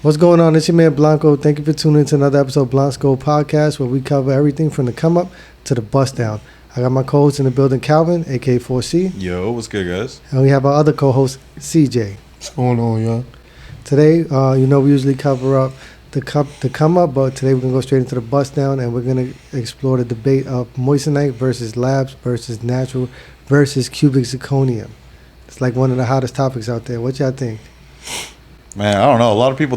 What's going on? It's your man Blanco. Thank you for tuning in to another episode of Blanco Podcast, where we cover everything from the come up to the bust down. I got my co-host in the building, Calvin, aka 4C. Yo, what's good, guys? And we have our other co-host, CJ. What's going on, y'all? Today, we usually cover up the come up, but today we're gonna go straight into the bust down, and we're gonna explore the debate of moissanite versus labs versus natural versus cubic zirconium. It's like one of the hottest topics out there. What y'all think? Man, I don't know. A lot of people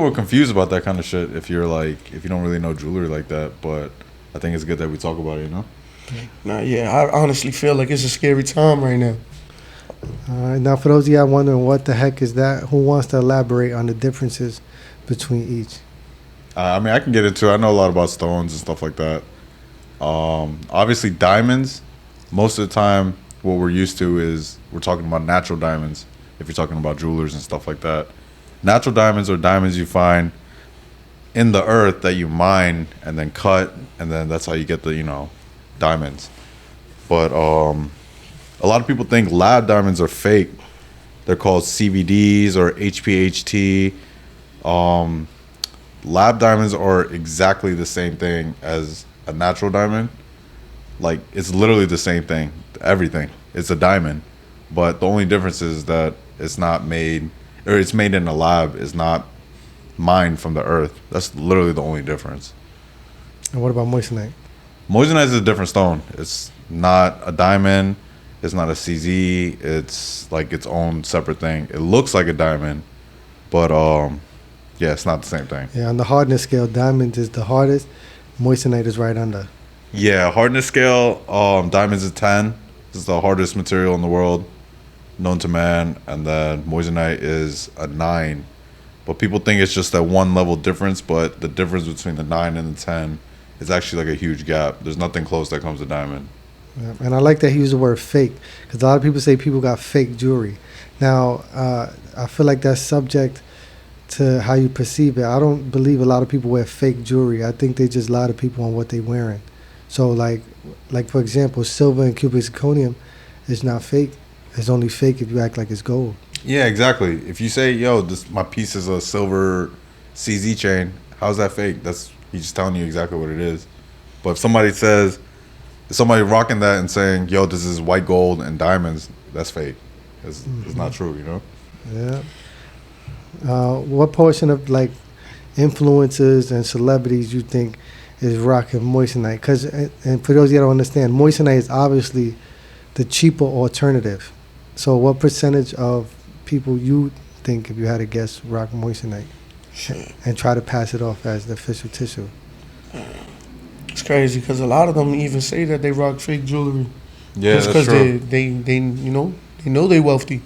are confused about that kind of shit if you don't really know jewelry like that, but I think it's good that we talk about it, you know? I honestly feel like it's a scary time right now. All right, now for those of y'all wondering what the heck is that, who wants to elaborate on the differences between each? I can get into it. I know a lot about stones and stuff like that. Obviously, diamonds, most of the time, what we're used to is we're talking about natural diamonds. If you're talking about jewelers and stuff like that, natural diamonds are diamonds you find in the earth that you mine and then cut, and then that's how you get the diamonds. But a lot of people think lab diamonds are fake. They're called CVDs or HPHT. Lab diamonds are exactly the same thing as a natural diamond. Like, it's literally the same thing. Everything. It's a diamond. But the only difference is that it's made in a lab, it's not mined from the earth. That's literally the only difference. And what about moissanite? Moissanite is a different stone. It's not a diamond. It's not a CZ. It's like its own separate thing. It looks like a diamond, but it's not the same thing. Yeah, on the hardness scale, diamond is the hardest. Moissanite is right under. Yeah, hardness scale, diamonds is 10. This is the hardest material in the world known to man, and then moissanite is a 9. But people think it's just that one level difference, but the difference between the 9 and the 10 is actually like a huge gap. There's nothing close that comes to diamond. Yeah, and I like that he used the word fake, because a lot of people say people got fake jewelry. Now, I feel like that's subject to how you perceive it. I don't believe a lot of people wear fake jewelry. I think they just lie to people on what they're wearing. So like for example, silver and cubic zirconium is not fake. It's only fake if you act like it's gold. Yeah, exactly. If you say, yo, my piece is a silver CZ chain, how's that fake? He's just telling you exactly what it is. But if somebody rocking that and saying, yo, this is white gold and diamonds, that's fake. It's not true, you know? Yeah. What portion of like influencers and celebrities you think is rocking moissanite? Because, and for those of you that don't understand, moissanite is obviously the cheaper alternative. So what percentage of people you think, if you had to guess, rock moissanite and try to pass it off as the official tissue? It's crazy because a lot of them even say that they rock fake jewelry. Yeah, just that's true. they know they wealthy.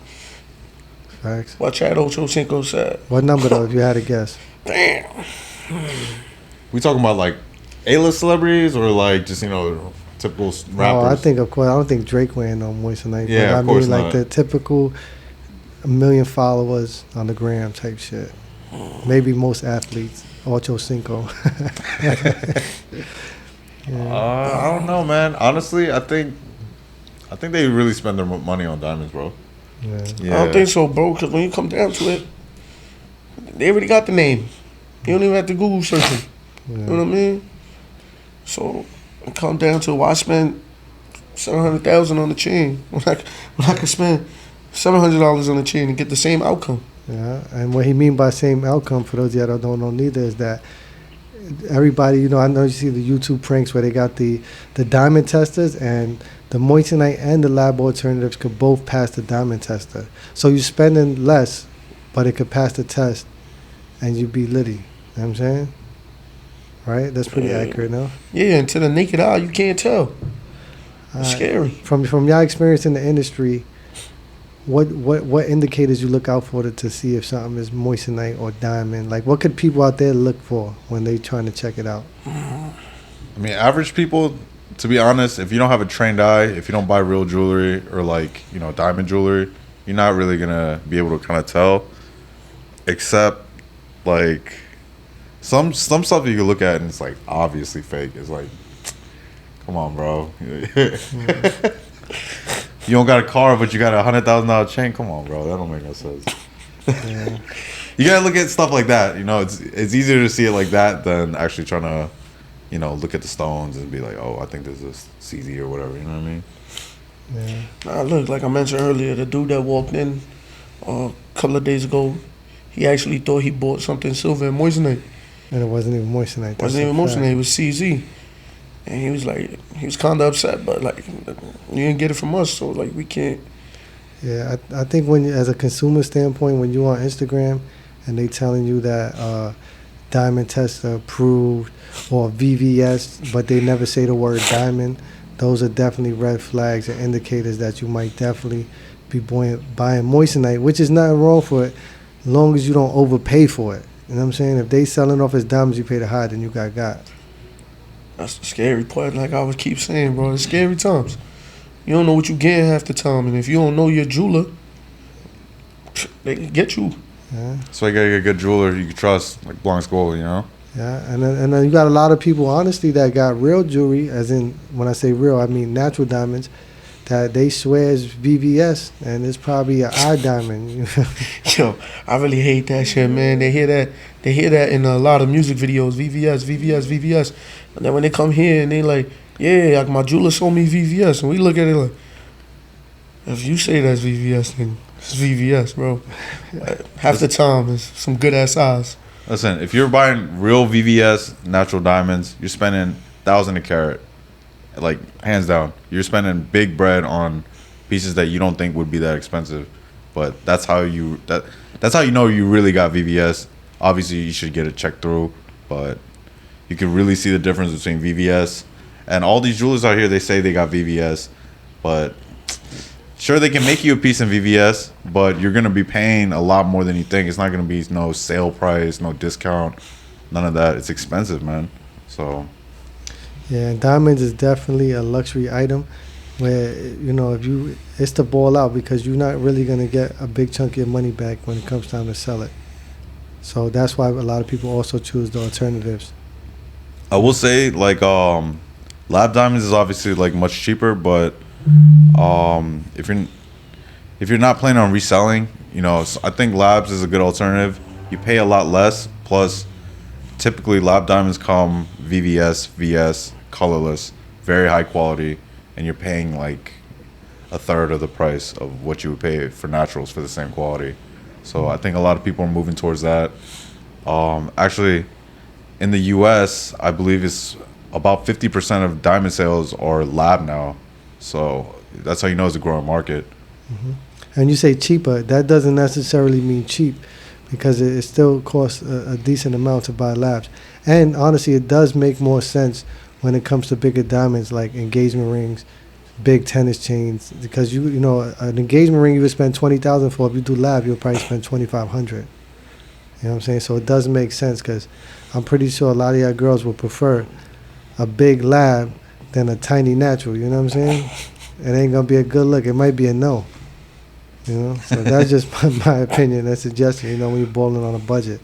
Facts. What Chad Ochocinco said. What number though, if you had to guess? Damn. We talking about like A-list celebrities or like just typical rappers? Oh, I think, of course, I don't think Drake wearing no moissanite. Yeah, but of course like not. the typical 1 million followers on the gram type shit. Maybe most athletes. Ocho Cinco. I don't know, man. Honestly, I think they really spend their money on diamonds, bro. Yeah. I don't think so, bro, because when you come down to it, they already got the name. You don't even have to Google search it. Yeah. You know what I mean? So it come down to why spend $700,000 on the chain when I could spend $700 on the chain and get the same outcome. Yeah, and what he mean by same outcome, for those of you that don't know neither, is that everybody, I know you see the YouTube pranks where they got the diamond testers, and the moissanite and the lab alternatives could both pass the diamond tester. So you're spending less, but it could pass the test, and you be litty. You know what I'm saying? Right? That's pretty accurate, no? Yeah, and to the naked eye, you can't tell. It's scary. From your experience in the industry, what indicators you look out for to see if something is moissanite or diamond? Like, what could people out there look for when they trying to check it out? I mean, average people, to be honest, if you don't have a trained eye, if you don't buy real jewelry or like, you know, diamond jewelry, you're not really gonna be able to kind of tell. Except like some stuff you can look at and it's like obviously fake. It's like, come on, bro. You don't got a car, but you got a $100,000 chain. Come on, bro. That don't make no sense. Yeah. You gotta look at stuff like that. You know, it's easier to see it like that than actually trying to, you know, look at the stones and be like, oh, I think this is CZ or whatever. You know what I mean? Yeah. Nah, look, like I mentioned earlier, the dude that walked in a couple of days ago, he actually thought he bought something silver and moissanite. And it wasn't even moissanite. It wasn't even moissanite. It was CZ. And he was like, he was kind of upset, but like, you didn't get it from us, so like, we can't. Yeah, I think when as a consumer standpoint, when you're on Instagram and they telling you that diamond tests are approved or VVS, but they never say the word diamond, those are definitely red flags and indicators that you might definitely be buying moissanite, which is nothing wrong for it, as long as you don't overpay for it. You know what I'm saying? If they selling off as diamonds, you pay the high, then you got. That's the scary part. Like I would keep saying, bro, it's scary times. You don't know what you getting half the time, and if you don't know your jeweler, they can get you. Yeah. So you gotta get a good jeweler you can trust, like Blanc Gold, you know? Yeah, and then you got a lot of people, honestly, that got real jewelry, as in, when I say real, I mean natural diamonds, that they swear is VVS, and it's probably an eye diamond. Yo, I really hate that shit, man. They hear that in a lot of music videos, VVS. And then when they come here and they like, yeah, like my jeweler sold me VVS, and we look at it like, if you say that's VVS, then it's VVS, bro. Half the time, it's some good ass eyes. Listen, if you're buying real VVS natural diamonds, you're spending 1,000 a carat, like hands down. You're spending big bread on pieces that you don't think would be that expensive, but that's how you know you really got VVS. Obviously, you should get it checked through, but you can really see the difference between VVS and all these jewelers out here. They say they got VVS, but sure, they can make you a piece in VVS, but you're going to be paying a lot more than you think. It's not going to be no sale price, no discount, none of that. It's expensive, man. So, Yeah, diamonds is definitely a luxury item where, you know, it's to ball out because you're not really going to get a big chunk of your money back when it comes time to sell it. So that's why a lot of people also choose the alternatives. I will say, like, lab diamonds is obviously, like, much cheaper, but if you're not planning on reselling, you know, I think labs is a good alternative. You pay a lot less, plus typically lab diamonds come VVS, VS, colorless, very high quality, and you're paying like a third of the price of what you would pay for naturals for the same quality. So I think a lot of people are moving towards that. Actually, in the U.S., I believe it's about 50% of diamond sales are lab now. So that's how you know it's a growing market. Mm-hmm. And you say cheaper, that doesn't necessarily mean cheap because it still costs a decent amount to buy labs. And honestly, it does make more sense when it comes to bigger diamonds like engagement rings, big tennis chains, because you know an engagement ring you would spend $20,000 for. If you do lab, you'll probably spend $2,500. You know what I'm saying? So it does make sense because I'm pretty sure a lot of y'all girls will prefer a big lab than a tiny natural. You know what I'm saying? It ain't gonna be a good look. It might be a no. You know, so that's just my opinion. That's suggestion. You know, when you're balling on a budget.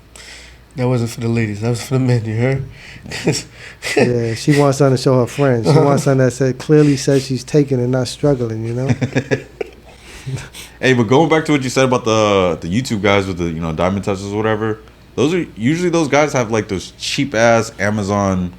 That wasn't for the ladies. That was for the men. You heard? Yeah, she wants something to show her friends. She wants something that clearly says she's taking and not struggling. You know. Hey, but going back to what you said about the YouTube guys with the diamond testers or whatever, those guys have like those cheap ass Amazon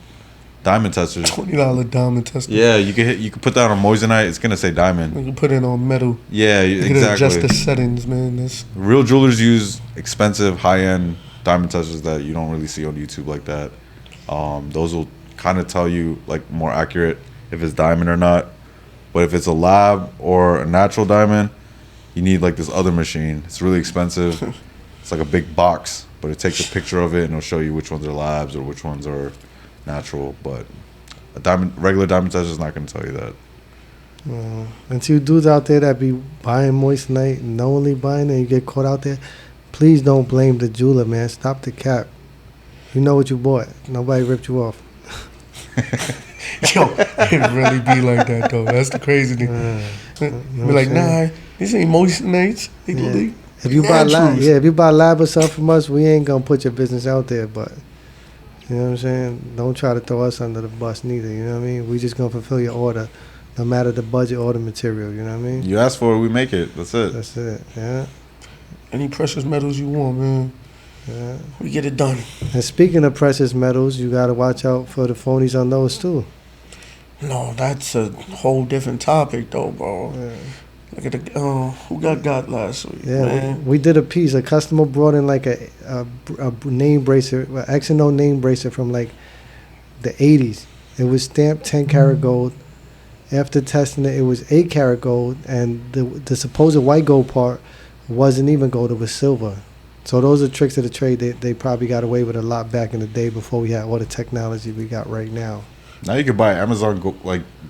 diamond testers. $20 diamond tester. Yeah, you can put that on moissanite. It's gonna say diamond. You can put it on metal. Yeah, You can exactly. adjust the settings, man. That's Real jewelers use expensive, high-end diamond testers that you don't really see on YouTube like that. Those will kind of tell you like more accurate if it's diamond or not. But if it's a lab or a natural diamond, you need like this other machine. It's really expensive. It's like a big box, but it takes a picture of it and it'll show you which ones are labs or which ones are natural. But regular diamond tester is not going to tell you that. And to you dudes out there that be buying moissanite, knowingly buying it, and you get caught out there, please don't blame the jeweler, man. Stop the cap. You know what you bought. Nobody ripped you off. Yo, it really be like that though. That's the crazy thing. Be like, nah, these ain't moissanites. They If you buy naturals. if you buy lab or something from us, we ain't gonna put your business out there. But you know what I'm saying? Don't try to throw us under the bus neither. You know what I mean? We just gonna fulfill your order, no matter the budget or the material. You know what I mean? You ask for it, we make it. That's it. That's it. Yeah. Any precious metals you want, man. Yeah. We get it done. And speaking of precious metals, you gotta watch out for the phonies on those too. No, that's a whole different topic though, bro. Yeah. Look at the who got last week, Yeah, man. we did a piece. A customer brought in like a name bracelet, an X and O name bracelet from like the 80s. It was stamped 10 karat gold. After testing it, it was 8 karat gold, and the supposed white gold part wasn't even gold. It was silver. So those are tricks of the trade. They probably got away with a lot back in the day before we had all the technology we got right now. Now you can buy Amazon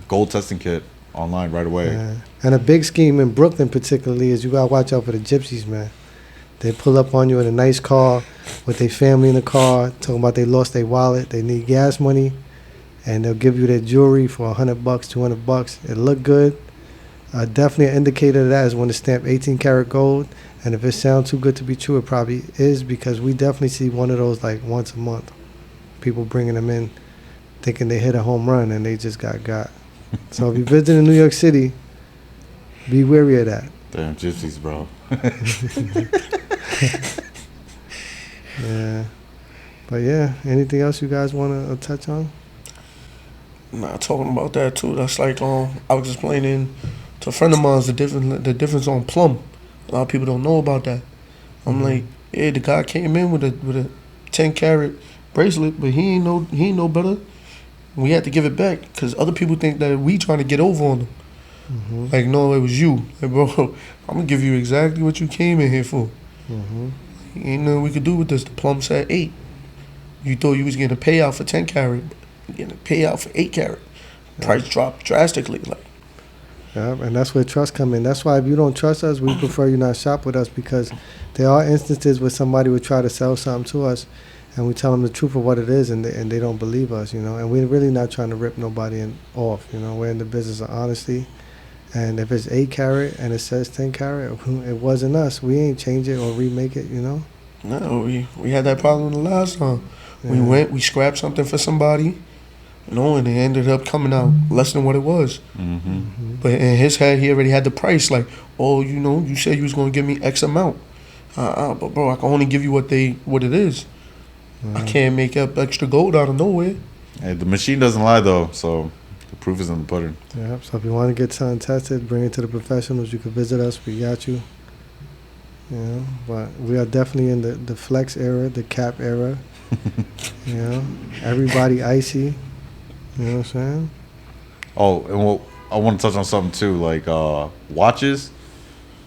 gold testing kit online right away. Yeah. And a big scheme in Brooklyn particularly is you gotta watch out for the gypsies, man. They pull up on you in a nice car with their family in the car, talking about they lost their wallet, they need gas money, and they'll give you their jewelry for $100, $200. It look good. Definitely an indicator of that is when it's stamped 18 karat gold. And if it sounds too good to be true, it probably is, because we definitely see one of those like once a month. People bringing them in thinking they hit a home run and they just got. So if you visit in New York City, be wary of that. Damn gypsies, bro. Yeah. But yeah, anything else you guys want to touch on? Nah, talking about that too. That's like I was explaining to a friend of mine the difference on plum. A lot of people don't know about that. I'm like, yeah, the guy came in with a 10 karat bracelet, but he ain't no better. We had to give it back because other people think that we trying to get over on them. Like, no, it was you. Like, bro, I'm gonna give you exactly what you came in here for. Ain't nothing we could do with this. The plum said 8. You thought you was getting a payout for 10 karat, you're getting a payout for 8 karat. Price dropped drastically. Like, Yeah, and that's where trust come in. That's why if you don't trust us, we prefer you not shop with us, because there are instances where somebody would try to sell something to us, and we tell them the truth of what it is, and they don't believe us, you know. And we're really not trying to rip nobody off, you know. We're in the business of honesty, and if it's 8 karat and it says 10 karat, it wasn't us. We ain't change it or remake it, you know. no, we had that problem the last time. Yeah. We scrapped something for somebody, you know, and it ended up coming out less than what it was. But in his head, he already had the price. Like, oh, you know, you said you was gonna give me X amount. But bro, I can only give you what it is. I can't make up extra gold out of nowhere. Hey, the machine doesn't lie though, so the proof is in the pudding. Yeah, so if you want to get something tested, bring it to the professionals. You can visit us. We got you. You know, but we are definitely in the flex era, the cap era. You know, everybody icy. You know what I'm saying? Oh, and well, I want to touch on something too, like watches,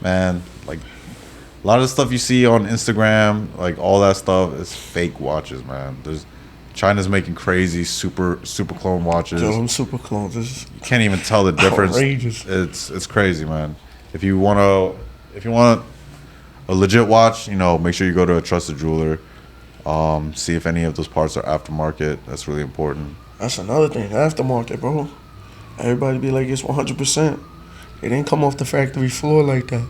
man. Like a lot of the stuff you see on Instagram, like all that stuff is fake watches, man. China's making crazy super clone watches. Tell them super clones. This is You can't even tell the difference. outrageous. It's crazy, man. If you want a legit watch, you know, make sure you go to a trusted jeweler. See if any of those parts are aftermarket. That's really important. That's another thing. Aftermarket, bro. Everybody be like, it's 100%. It didn't come off the factory floor like that.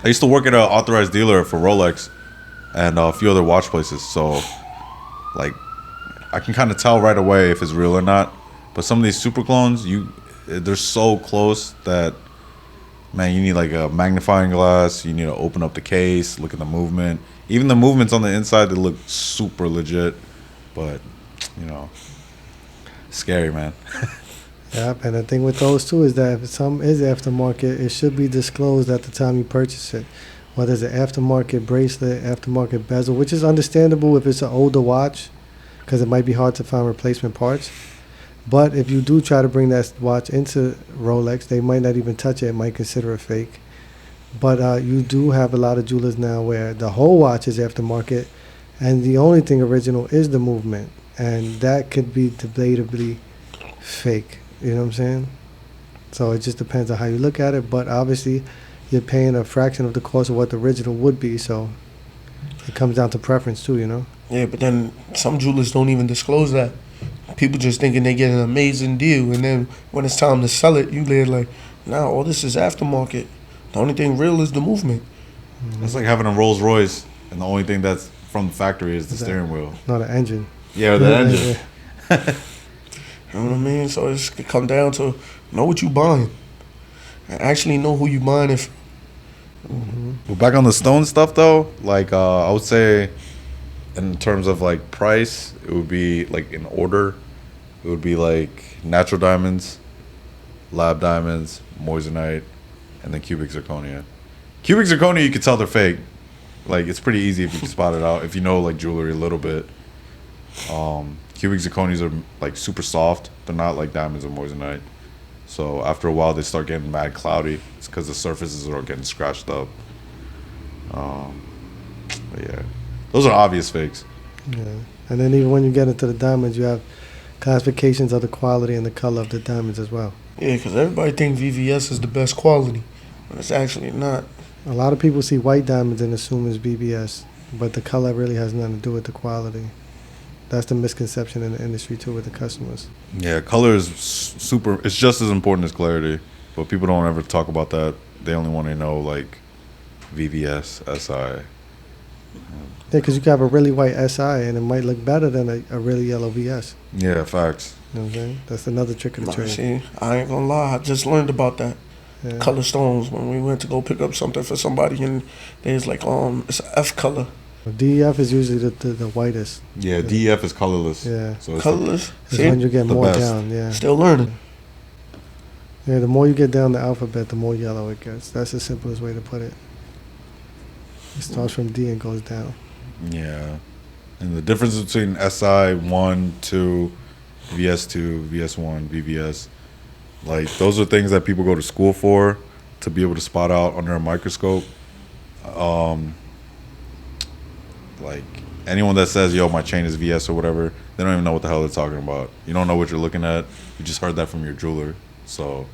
I used to work at an authorized dealer for Rolex and a few other watch places. So, like, I can kind of tell right away if it's real or not. But some of these super clones, they're so close that, man, you need like a magnifying glass. You need to open up the case, look at the movement. Even the movements on the inside, they look super legit. But, you know, scary, man. Yep, and the thing with those too is that if something is aftermarket, it should be disclosed at the time you purchase it. Whether it's an aftermarket bracelet, aftermarket bezel, which is understandable if it's an older watch, because it might be hard to find replacement parts. But if you do try to bring that watch into Rolex, they might not even touch it, might consider it fake. But you do have a lot of jewelers now where the whole watch is aftermarket, and the only thing original is the movement, and that could be debatably fake. You know what I'm saying? So it just depends on how you look at it. But obviously, you're paying a fraction of the cost of what the original would be. So it comes down to preference too, you know. Yeah, but then some jewelers don't even disclose that. People just thinking they get an amazing deal, and then when it's time to sell it, you they're like, nah, all this is aftermarket. The only thing real is the movement. It's like having a Rolls Royce, and the only thing that's from the factory is the Is that- steering wheel. Not an engine. Yeah, or the engine. You know what I mean? So it come down to know what you buying, and actually know who you buying it from. Well, back on the stone stuff though, like I would say, in terms of like price, it would be like in order. It would be like natural diamonds, lab diamonds, moissanite, and then cubic zirconia. Cubic zirconia, you could tell they're fake. Like it's pretty easy if you can spot it out if you know like jewelry a little bit. Cubic zirconias are like super soft. They're not like diamonds or moissanite. So after a while, they start getting mad cloudy. It's because the surfaces are getting scratched up. But yeah, those are obvious fakes. Yeah. And then even when you get into the diamonds, you have classifications of the quality and the color of the diamonds as well. Yeah, because everybody think VVS is the best quality, but it's actually not. A lot of people see white diamonds and assume it's BBS, but the color really has nothing to do with the quality. That's the misconception in the industry too with the customers. Yeah, color is super. It's just as important as clarity, but people don't ever talk about that. They only want to know like VVS, SI. Yeah, because you can have a really white SI and it might look better than a really yellow VS. Yeah, facts. You know what I'm saying? That's another trick of the trade. See, I ain't gonna lie, I just learned about that. Yeah. Color stones when we went to go pick up something for somebody, and there's like it's a F color. DEF is usually the whitest. Yeah, DEF is colorless. Yeah. So it's Colorless. It's See, when you get the more best. down. Yeah. still learning. Yeah, the more you get down the alphabet, the more yellow it gets. That's the simplest way to put it. It starts from D and goes down. Yeah, and the difference between SI 1, 2, VS2, VS1, VVS, like those are things that people go to school for to be able to spot out under a microscope. Like anyone that says, "Yo, my chain is VS" or whatever, they don't even know what the hell they're talking about. You don't know what you're looking at. You just heard that from your jeweler. So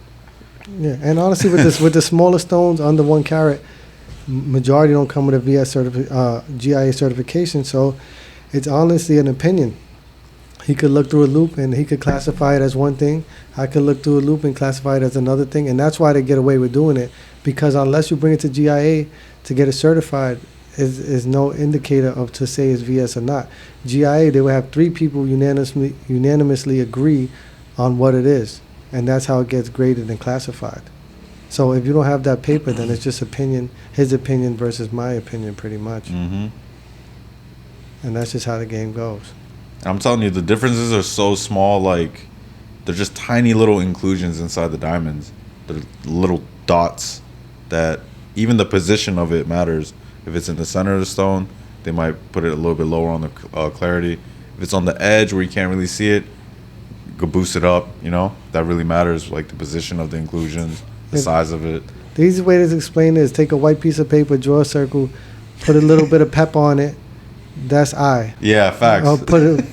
Yeah, and honestly, with this with the smaller stones under 1 carat, majority don't come with a GIA certification. So it's honestly an opinion. He could look through a loop and he could classify it as one thing. I could look through a loop and classify it as another thing, and that's why they get away with doing it. Because unless you bring it to GIA to get it certified, is no indicator of to say it's VS or not. GIA, they would have 3 people unanimously agree on what it is, and that's how it gets graded and classified. So if you don't have that paper, then it's just opinion, his opinion versus my opinion, pretty much. and And that's just how the game goes. I'm telling you, the differences are so small. Like they're just tiny little inclusions inside the diamonds. They're little dots that even the position of it matters. If it's in the center of the stone, they might put it a little bit lower on the clarity. If it's on the edge where you can't really see it, you could boost it up. You know, that really matters. Like the position of the inclusions, the size of it. The easy way to explain it is take a white piece of paper, draw a circle, put a little bit of pepper on it. That's I. Yeah, facts.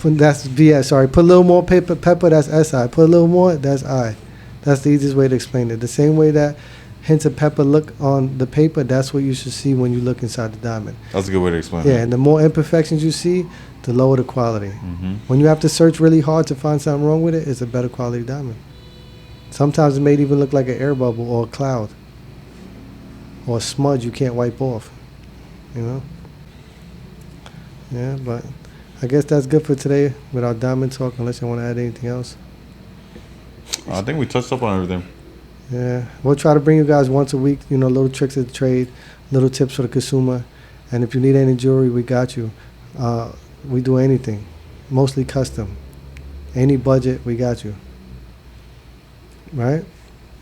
That's VS. Sorry, put a little more pepper. That's SI. Put a little more. That's I. That's the easiest way to explain it. The same way that hints of pepper look on the paper, that's what you should see when you look inside the diamond. That's a good way to explain Yeah, it. and the more imperfections you see, the lower the quality. Mm-hmm. When you have to search really hard to find something wrong with it, it's a better quality diamond. Sometimes it may even look like an air bubble or a cloud or a smudge you can't wipe off. You know? Yeah, but I guess that's good for today with our diamond talk, unless you want to add anything else. I think we touched up on everything. Yeah, we'll try to bring you guys once a week, you know, little tricks of the trade, little tips for the consumer. And if you need any jewelry, we got you. We do anything, mostly custom. Any budget, we got you. Right?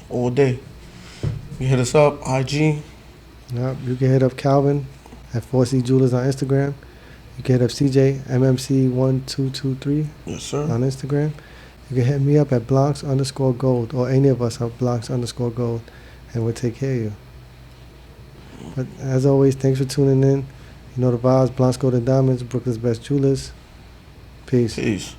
All day. You hit us up, IG. Yep, you can hit up Calvin at 4C Jewelers on Instagram. You can hit up CJ, MMC1223 Yes, sir. on Instagram. You can hit me up at Blancs_Gold, or any of us at Blancs_Gold, and we'll take care of you. But as always, thanks for tuning in. You know the vibes, Blancs Gold and Diamonds, Brooklyn's best jewelers. Peace. Peace.